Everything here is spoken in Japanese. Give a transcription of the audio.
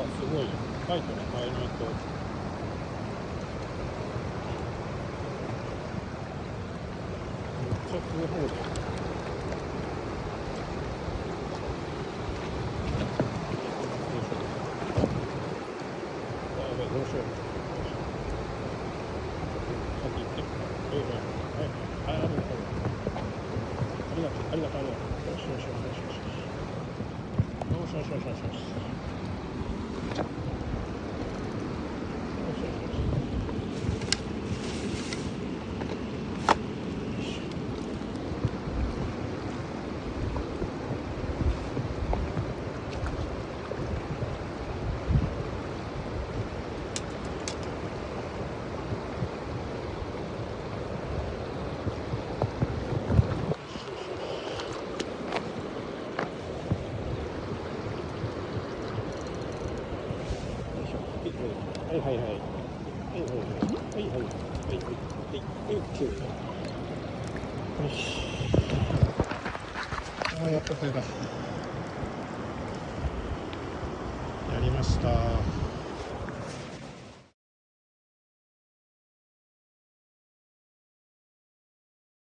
すごいライトに変えないと。めっちゃ空放で。どうしよう。先行って。はいはい。ありがとう。ありがとう。よしよしよしよしよし。よしよしよしよしよし。よしよしよし。はいはいはい。はいはいはい。はいはいはい。はいはい。よし。やっとこれだ。やりました。